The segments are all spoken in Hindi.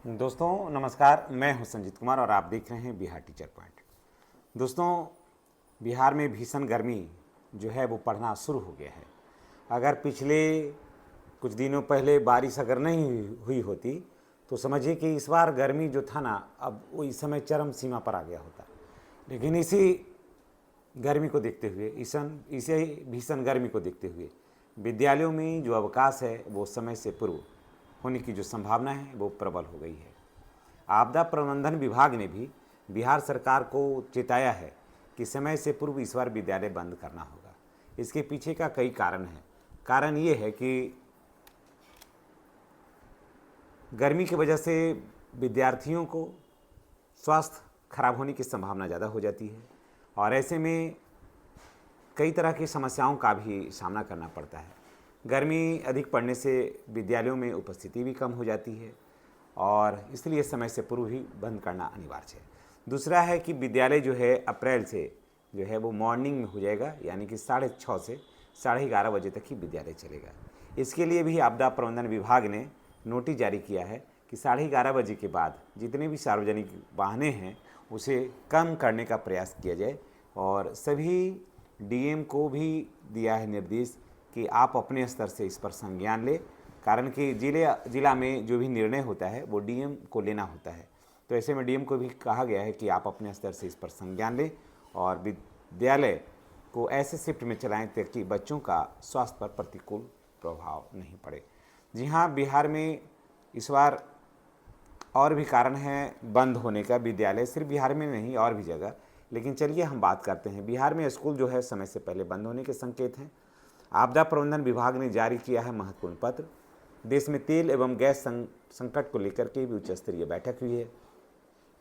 दोस्तों नमस्कार, मैं हूं संजीत कुमार और आप देख रहे हैं बिहार टीचर पॉइंट। दोस्तों, बिहार में भीषण गर्मी जो है वो पड़ना शुरू हो गया है। अगर पिछले कुछ दिनों पहले बारिश अगर नहीं हुई होती तो समझिए कि इस बार गर्मी जो था ना, अब वो इस समय चरम सीमा पर आ गया होता। लेकिन इसी गर्मी को देखते हुए, इसे भीषण गर्मी को देखते हुए विद्यालयों में जो अवकाश है वो समय से पूर्व होने की जो संभावना है वो प्रबल हो गई है। आपदा प्रबंधन विभाग ने भी बिहार सरकार को चेताया है कि समय से पूर्व इस बार विद्यालय बंद करना होगा। इसके पीछे का कई कारण हैं। कारण ये है कि गर्मी की वजह से विद्यार्थियों को स्वास्थ्य खराब होने की संभावना ज़्यादा हो जाती है और ऐसे में कई तरह की समस्याओं का भी सामना करना पड़ता है। गर्मी अधिक पड़ने से विद्यालयों में उपस्थिति भी कम हो जाती है और इसलिए समय से पूर्व ही बंद करना अनिवार्य है। दूसरा है कि विद्यालय जो है अप्रैल से जो है वो मॉर्निंग में हो जाएगा, यानी कि 6:30 से 11:30 बजे तक ही विद्यालय चलेगा। इसके लिए भी आपदा प्रबंधन विभाग ने नोटिस जारी किया है कि 11:30 बजे के बाद जितने भी सार्वजनिक वाहनें हैं उसे कम करने का प्रयास किया जाए और सभी डीएम को भी दिया है निर्देश कि आप अपने स्तर से इस पर संज्ञान लें, कारण कि जिला में जो भी निर्णय होता है वो डीएम को लेना होता है। तो ऐसे में डीएम को भी कहा गया है कि आप अपने स्तर से इस पर संज्ञान लें और विद्यालय को ऐसे शिफ्ट में चलाएं ताकि बच्चों का स्वास्थ्य पर प्रतिकूल प्रभाव नहीं पड़े। जी हाँ, बिहार में इस बार और भी कारण हैं बंद होने का विद्यालय, सिर्फ बिहार में नहीं और भी जगह। लेकिन चलिए हम बात करते हैं। बिहार में स्कूल जो है समय से पहले बंद होने के संकेत हैं। आपदा प्रबंधन विभाग ने जारी किया है महत्वपूर्ण पत्र। देश में तेल एवं गैस संकट को लेकर के भी उच्च स्तरीय बैठक हुई है।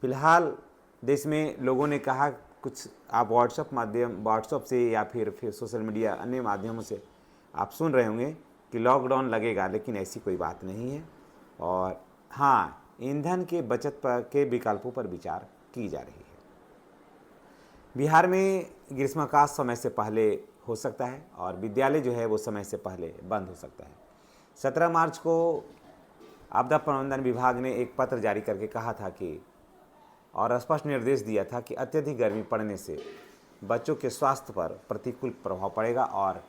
फिलहाल देश में लोगों ने कहा, कुछ आप व्हाट्सएप से या फिर सोशल मीडिया अन्य माध्यमों से आप सुन रहे होंगे कि लॉकडाउन लगेगा, लेकिन ऐसी कोई बात नहीं है। और हाँ, ईंधन के बचत के विकल्पों पर विचार की जा रही है। बिहार में ग्रीष्मावकाश समय से पहले हो सकता है और विद्यालय जो है वो समय से पहले बंद हो सकता है। 17 मार्च को आपदा प्रबंधन विभाग ने एक पत्र जारी करके कहा था कि और स्पष्ट निर्देश दिया था कि अत्यधिक गर्मी पड़ने से बच्चों के स्वास्थ्य पर प्रतिकूल प्रभाव पड़ेगा और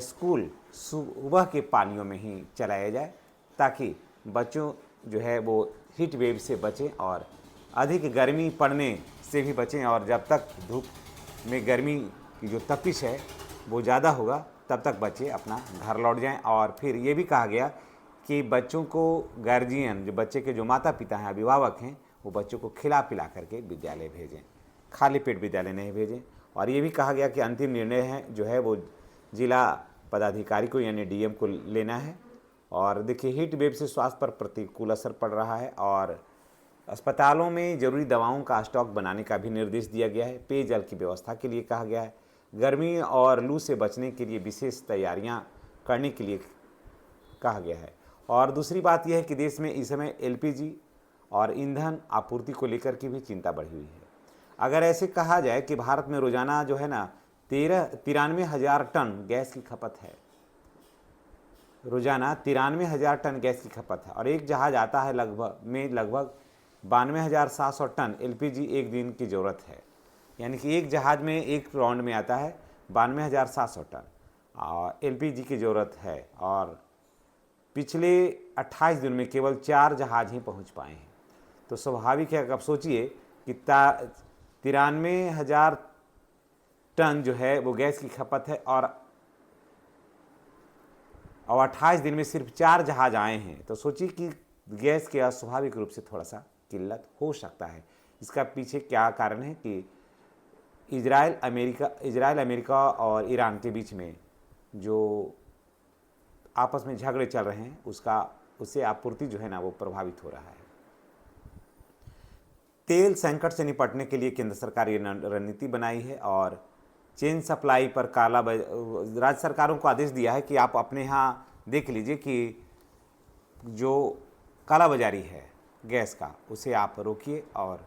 स्कूल सुबह के पानियों में ही चलाया जाए ताकि बच्चों जो है वो हीट वेव से बचें और अधिक गर्मी पड़ने से भी बचें। और जब तक धूप में गर्मी की जो तपिश है वो ज़्यादा होगा तब तक बच्चे अपना घर लौट जाएं। और फिर ये भी कहा गया कि बच्चों को गार्जियन, जो बच्चे के जो माता पिता हैं, अभिभावक हैं, वो बच्चों को खिला पिला करके विद्यालय भेजें, खाली पेट विद्यालय नहीं भेजें। और ये भी कहा गया कि अंतिम निर्णय है जो है वो जिला पदाधिकारी को यानी डीएम को लेना है। और देखिए, हीट वेव से स्वास्थ्य पर प्रतिकूल असर पड़ रहा है और अस्पतालों में जरूरी दवाओं का स्टॉक बनाने का भी निर्देश दिया गया है। पेयजल की व्यवस्था के लिए कहा गया है। गर्मी और लू से बचने के लिए विशेष तैयारियां करने के लिए कहा गया है। और दूसरी बात यह है कि देश में इस समय एलपीजी और ईंधन आपूर्ति को लेकर की भी चिंता बढ़ी हुई है। अगर ऐसे कहा जाए कि भारत में रोजाना जो है ना 93,000 टन गैस की खपत है, रोजाना 93,000 टन गैस की खपत है और एक जहाज आता है लगभग 92,700 टन एलपीजी एक दिन की ज़रूरत है। यानी कि एक जहाज़ में एक राउंड में आता है 92,700 टन और एलपीजी की ज़रूरत है। और पिछले 28 दिन में केवल 4 जहाज़ ही पहुंच पाए हैं। तो स्वाभाविक है, आप सोचिए कि 93,000 टन जो है वो गैस की खपत है और 28 दिन में सिर्फ 4 जहाज आए हैं। तो सोचिए कि गैस के अस्वाभाविक रूप से थोड़ा सा किल्लत हो सकता है। इसका पीछे क्या कारण है कि इजराइल अमेरिका और ईरान के बीच में जो आपस में झगड़े चल रहे हैं उससे आपूर्ति जो है ना वो प्रभावित हो रहा है। तेल संकट से निपटने के लिए केंद्र सरकार ये रणनीति बनाई है और चेन सप्लाई पर राज्य सरकारों को आदेश दिया है कि आप अपने यहाँ देख लीजिए कि जो कालाबाजारी है गैस का उसे आप रोकिए और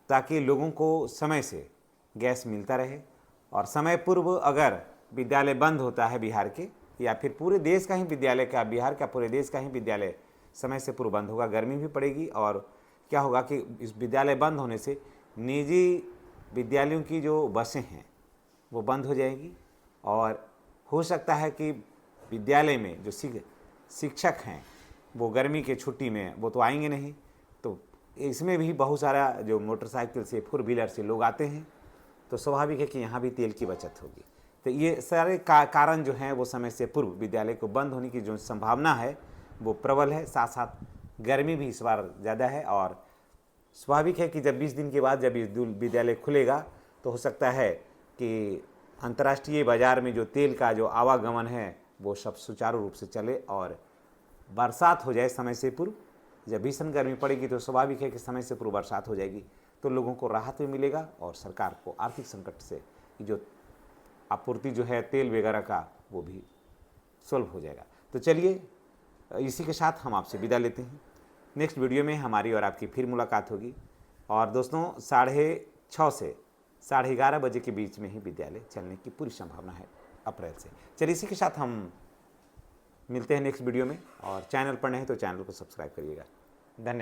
ताकि लोगों को समय से गैस मिलता रहे। और समय पूर्व अगर विद्यालय बंद होता है बिहार के या फिर पूरे देश का ही विद्यालय का, बिहार का पूरे देश का ही विद्यालय समय से पूर्व बंद होगा। गर्मी भी पड़ेगी और क्या होगा कि इस विद्यालय बंद होने से निजी विद्यालयों की जो बसें हैं वो बंद हो जाएगी और हो सकता है कि विद्यालय में जो शिक्षक हैं वो गर्मी के छुट्टी में वो तो आएंगे नहीं, तो इसमें भी बहुत सारा जो मोटरसाइकिल से, फोर व्हीलर से लोग आते हैं, तो स्वाभाविक है कि यहाँ भी तेल की बचत होगी। तो ये सारे कारण जो हैं वो समय से पूर्व विद्यालय को बंद होने की जो संभावना है वो प्रबल है। साथ साथ गर्मी भी इस बार ज़्यादा है और स्वाभाविक है कि जब 20 दिन के बाद जब विद्यालय खुलेगा तो हो सकता है कि अंतर्राष्ट्रीय बाज़ार में जो तेल का जो आवागमन है वो सब सुचारू रूप से चले और बरसात हो जाए समय से पूर्व। जब भीषण गर्मी पड़ेगी तो स्वाभाविक है कि समय से पूर्व बरसात हो जाएगी, तो लोगों को राहत भी मिलेगा और सरकार को आर्थिक संकट से जो आपूर्ति जो है तेल वगैरह का वो भी सुलभ हो जाएगा। तो चलिए इसी के साथ हम आपसे विदा लेते हैं। नेक्स्ट वीडियो में हमारी और आपकी फिर मुलाकात होगी और दोस्तों 6:30 से 11:30 बजे के बीच में ही विद्यालय चलने की पूरी संभावना है अप्रैल से। चलिए इसी के साथ हम मिलते हैं नेक्स्ट वीडियो में और चैनल पर नहीं तो चैनल को सब्सक्राइब करिएगा। धन्यवाद।